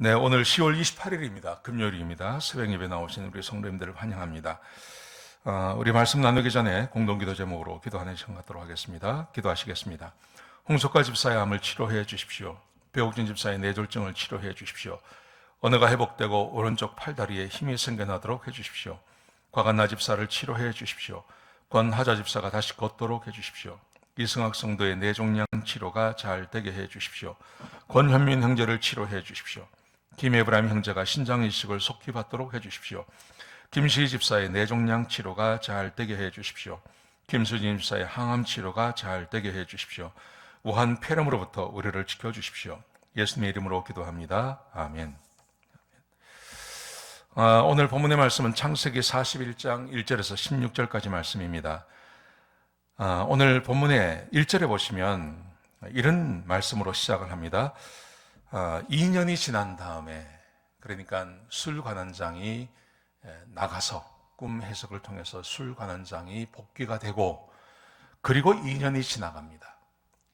네, 오늘 10월 28일입니다. 금요일입니다. 새벽 예배 나오신 우리 성도님들을 환영합니다. 우리 말씀 나누기 전에 공동기도 제목으로 기도하는 시간 갖도록 하겠습니다. 기도하시겠습니다. 홍석가 집사의 암을 치료해 주십시오. 배옥진 집사의 뇌졸중을 치료해 주십시오. 언어가 회복되고 오른쪽 팔다리에 힘이 생겨나도록 해주십시오. 과간나 집사를 치료해 주십시오. 권하자 집사가 다시 걷도록 해주십시오. 이승학 성도의 뇌종양 치료가 잘 되게 해 주십시오. 권현민 형제를 치료해 주십시오. 김에브라임 형제가 신장 이식을 속히 받도록 해주십시오. 김시희 집사의 뇌종양 치료가 잘 되게 해주십시오. 김수진 집사의 항암 치료가 잘 되게 해주십시오. 우한 폐렴으로부터 우리를 지켜주십시오. 예수님의 이름으로 기도합니다. 아멘. 오늘 본문의 말씀은 창세기 41장 1절에서 16절까지 말씀입니다. 오늘 본문의 1절에 보시면 이런 말씀으로 시작을 합니다. 2년이 지난 다음에, 그러니까 술관원장이 나가서 꿈 해석을 통해서 술관원장이 복귀가 되고, 그리고 2년이 지나갑니다.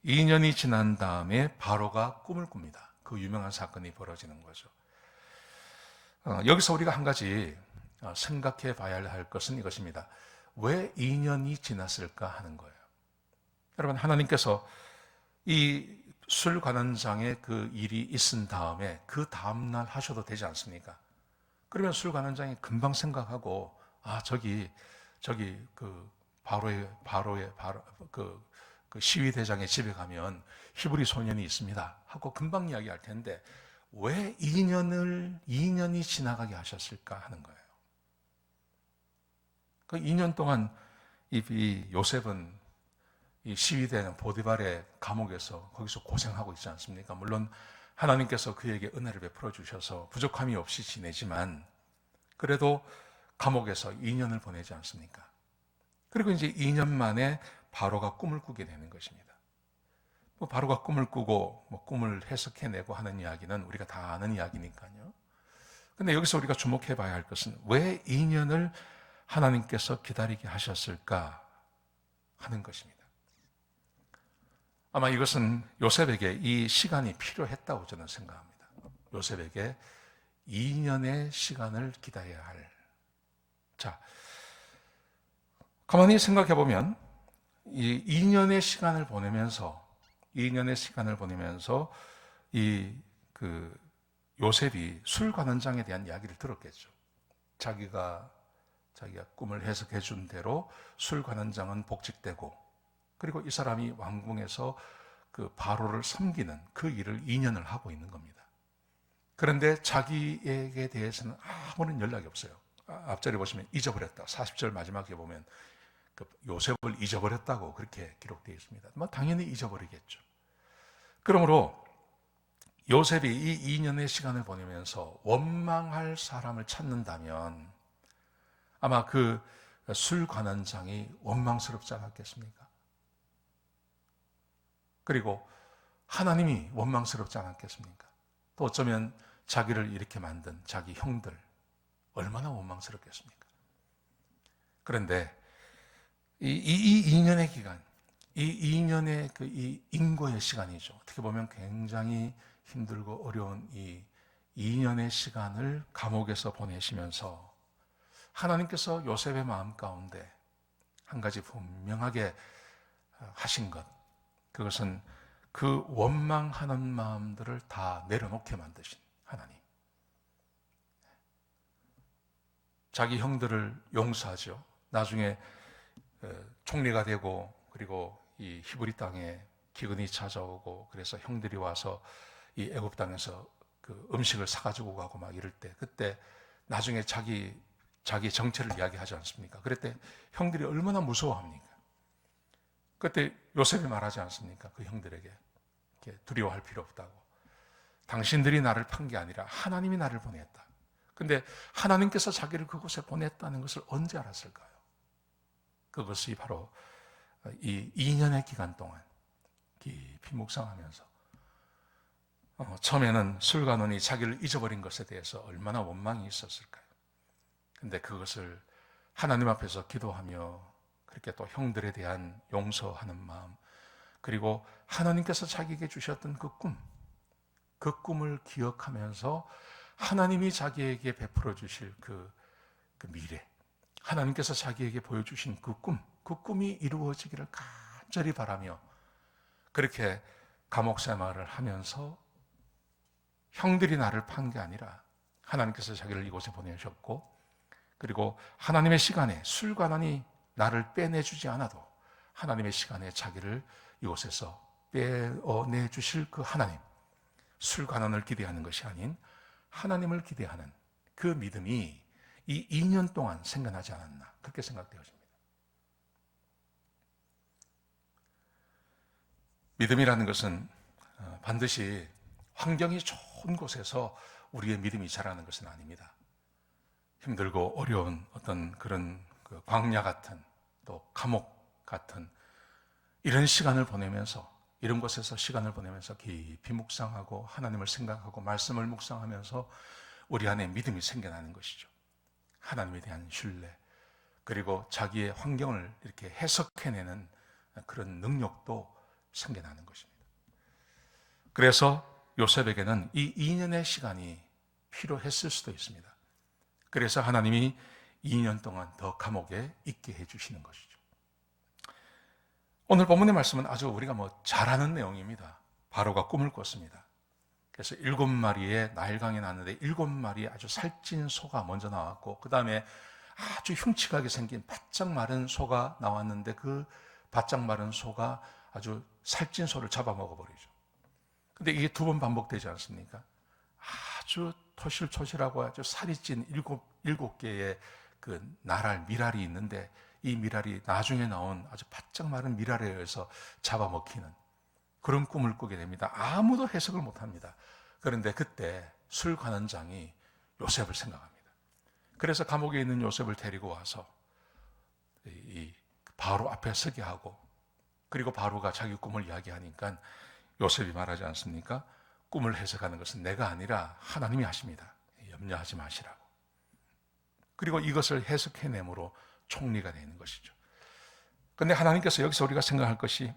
2년이 지난 다음에 바로가 꿈을 꿉니다. 그 유명한 사건이 벌어지는 거죠. 여기서 우리가 한 가지 생각해 봐야 할 것은 이것입니다. 왜 2년이 지났을까 하는 거예요. 여러분, 하나님께서 이 술관원장의 그 일이 있은 다음에 그 다음날 하셔도 되지 않습니까? 그러면 술관원장이 금방 생각하고, 저기 그 바로의 그 시위대장의 집에 가면 히브리 소년이 있습니다 하고 금방 이야기할 텐데, 왜 2년이 지나가게 하셨을까 하는 거예요. 그 2년 동안 이 요셉은 이 시위대장 보디발의 감옥에서 거기서 고생하고 있지 않습니까? 물론 하나님께서 그에게 은혜를 베풀어 주셔서 부족함이 없이 지내지만, 그래도 감옥에서 2년을 보내지 않습니까? 그리고 이제 2년 만에 바로가 꿈을 꾸게 되는 것입니다. 바로가 꿈을 꾸고 꿈을 해석해내고 하는 이야기는 우리가 다 아는 이야기니까요. 근데 여기서 우리가 주목해 봐야 할 것은 왜 2년을 하나님께서 기다리게 하셨을까 하는 것입니다. 아마 이것은 요셉에게 이 시간이 필요했다고 저는 생각합니다. 요셉에게 2년의 시간을 기다려야 할. 자, 가만히 생각해 보면 이 2년의 시간을 보내면서 요셉이 술관원장에 대한 이야기를 들었겠죠. 자기가 꿈을 해석해 준 대로 술관원장은 복직되고, 그리고 이 사람이 왕궁에서 그 바로를 섬기는 그 일을 2년을 하고 있는 겁니다. 그런데 자기에게 대해서는 아무런 연락이 없어요. 앞절에 보시면 잊어버렸다. 40절 마지막에 보면 그 요셉을 잊어버렸다고 그렇게 기록되어 있습니다. 당연히 잊어버리겠죠. 그러므로 요셉이 이 2년의 시간을 보내면서 원망할 사람을 찾는다면 아마 그 술관원장이 원망스럽지 않았겠습니까? 그리고 하나님이 원망스럽지 않았겠습니까? 또 어쩌면 자기를 이렇게 만든 자기 형들 얼마나 원망스럽겠습니까? 그런데 이 2년의 기간, 이 2년의 이 인고의 시간이죠. 어떻게 보면 굉장히 힘들고 어려운 이 2년의 시간을 감옥에서 보내시면서 하나님께서 요셉의 마음 가운데 한 가지 분명하게 하신 것, 그것은 그 원망하는 마음들을 다 내려놓게 만드신 하나님. 자기 형들을 용서하죠. 나중에 총리가 되고, 그리고 이 히브리 땅에 기근이 찾아오고, 그래서 형들이 와서 이 애굽 땅에서 그 음식을 사가지고 가고 막 이럴 때, 그때 나중에 자기 정체를 이야기하지 않습니까? 그럴 때 형들이 얼마나 무서워합니까? 그때 요셉이 말하지 않습니까? 그 형들에게 두려워할 필요 없다고. 당신들이 나를 판 게 아니라 하나님이 나를 보냈다. 근데 하나님께서 자기를 그곳에 보냈다는 것을 언제 알았을까요? 그것이 바로 이 2년의 기간 동안 깊이 묵상하면서 처음에는 술관원이 자기를 잊어버린 것에 대해서 얼마나 원망이 있었을까요? 근데 그것을 하나님 앞에서 기도하며, 그렇게 또 형들에 대한 용서하는 마음, 그리고 하나님께서 자기에게 주셨던 그 꿈, 그 꿈을 기억하면서 하나님이 자기에게 베풀어 주실 그 미래, 하나님께서 자기에게 보여주신 그 꿈이 이루어지기를 간절히 바라며 그렇게 감옥 생활을 하면서 형들이 나를 판 게 아니라 하나님께서 자기를 이곳에 보내셨고, 그리고 하나님의 시간에 술관원이 나를 빼내주지 않아도 하나님의 시간에 자기를 이곳에서 빼내 주실 그 하나님, 술관원을 기대하는 것이 아닌 하나님을 기대하는 그 믿음이 이 2년 동안 생겨나지 않았나, 그렇게 생각되어집니다. 믿음이라는 것은 반드시 환경이 좋은 곳에서 우리의 믿음이 자라는 것은 아닙니다. 힘들고 어려운 어떤 그런 광야 같은, 또 감옥 같은 이런 시간을 보내면서, 이런 곳에서 시간을 보내면서 깊이 묵상하고 하나님을 생각하고 말씀을 묵상하면서 우리 안에 믿음이 생겨나는 것이죠. 하나님에 대한 신뢰, 그리고 자기의 환경을 이렇게 해석해내는 그런 능력도 생겨나는 것입니다. 그래서 요셉에게는 이 2년의 시간이 필요했을 수도 있습니다. 그래서 하나님이 2년 동안 더 감옥에 있게 해주시는 것이죠. 오늘 본문의 말씀은 아주 우리가 잘 아는 내용입니다. 바로가 꿈을 꿨습니다. 그래서 7마리의 나일강이 났는데 7마리의 아주 살찐 소가 먼저 나왔고, 그 다음에 아주 흉측하게 생긴 바짝 마른 소가 나왔는데, 그 바짝 마른 소가 아주 살찐 소를 잡아먹어버리죠. 근데 이게 2번 반복되지 않습니까? 아주 토실토실하고 아주 살이 찐 7개의 그 미랄이 있는데, 이 미랄이 나중에 나온 아주 바짝 마른 미랄에 의해서 잡아먹히는 그런 꿈을 꾸게 됩니다. 아무도 해석을 못합니다. 그런데 그때 술관원장이 요셉을 생각합니다. 그래서 감옥에 있는 요셉을 데리고 와서 이 바로 앞에 서게 하고, 그리고 바로가 자기 꿈을 이야기하니까 요셉이 말하지 않습니까? 꿈을 해석하는 것은 내가 아니라 하나님이 하십니다. 염려하지 마시라고. 그리고 이것을 해석해내므로 총리가 되는 것이죠. 그런데 하나님께서 여기서 우리가 생각할 것이,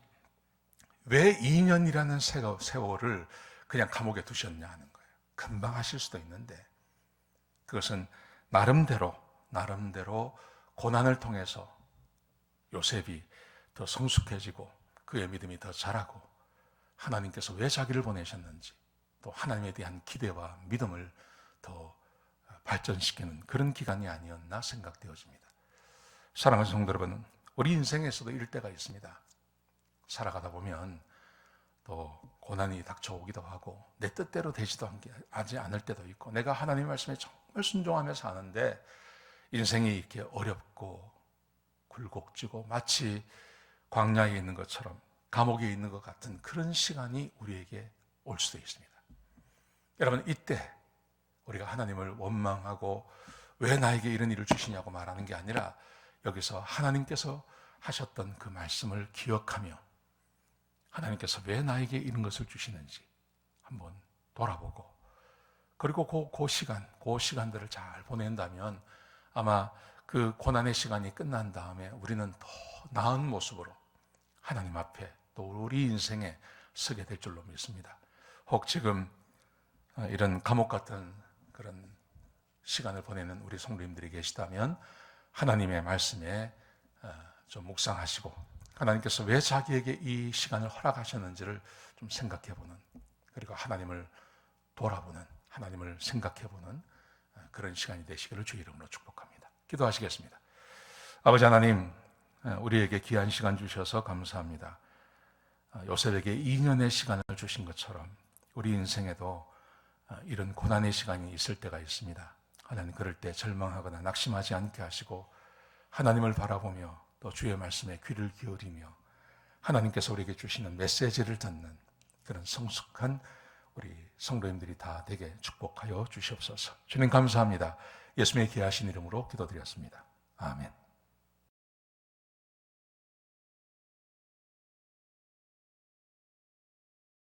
왜 2년이라는 세월을 그냥 감옥에 두셨냐 하는 거예요. 금방 하실 수도 있는데, 그것은 나름대로 고난을 통해서 요셉이 더 성숙해지고 그의 믿음이 더 자라고, 하나님께서 왜 자기를 보내셨는지, 또 하나님에 대한 기대와 믿음을 더 발전시키는 그런 기간이 아니었나 생각되어집니다. 사랑하는 성도 여러분, 우리 인생에서도 이럴 때가 있습니다. 살아가다 보면 또 고난이 닥쳐오기도 하고, 내 뜻대로 되지도 하지 않을 때도 있고, 내가 하나님의 말씀에 정말 순종하며 사는데 인생이 이렇게 어렵고 굴곡지고 마치 광야에 있는 것처럼, 감옥에 있는 것 같은 그런 시간이 우리에게 올 수도 있습니다. 여러분, 이때 우리가 하나님을 원망하고 왜 나에게 이런 일을 주시냐고 말하는 게 아니라, 여기서 하나님께서 하셨던 그 말씀을 기억하며 하나님께서 왜 나에게 이런 것을 주시는지 한번 돌아보고, 그리고 그 시간들을 잘 보낸다면 아마 그 고난의 시간이 끝난 다음에 우리는 더 나은 모습으로 하나님 앞에 또 우리 인생에 서게 될 줄로 믿습니다. 혹 지금 이런 감옥 같은 그런 시간을 보내는 우리 성도님들이 계시다면 하나님의 말씀에 좀 묵상하시고, 하나님께서 왜 자기에게 이 시간을 허락하셨는지를 좀 생각해보는, 그리고 하나님을 돌아보는, 하나님을 생각해보는 그런 시간이 되시기를 주의 이름으로 축복합니다. 기도하시겠습니다. 아버지 하나님, 우리에게 귀한 시간 주셔서 감사합니다. 요셉에게 2년의 시간을 주신 것처럼 우리 인생에도 이런 고난의 시간이 있을 때가 있습니다. 하나님, 그럴 때 절망하거나 낙심하지 않게 하시고 하나님을 바라보며 또 주의 말씀에 귀를 기울이며 하나님께서 우리에게 주시는 메시지를 듣는 그런 성숙한 우리 성도님들이 다 되게 축복하여 주시옵소서. 주님 감사합니다. 예수님의 귀하신 이름으로 기도드렸습니다. 아멘.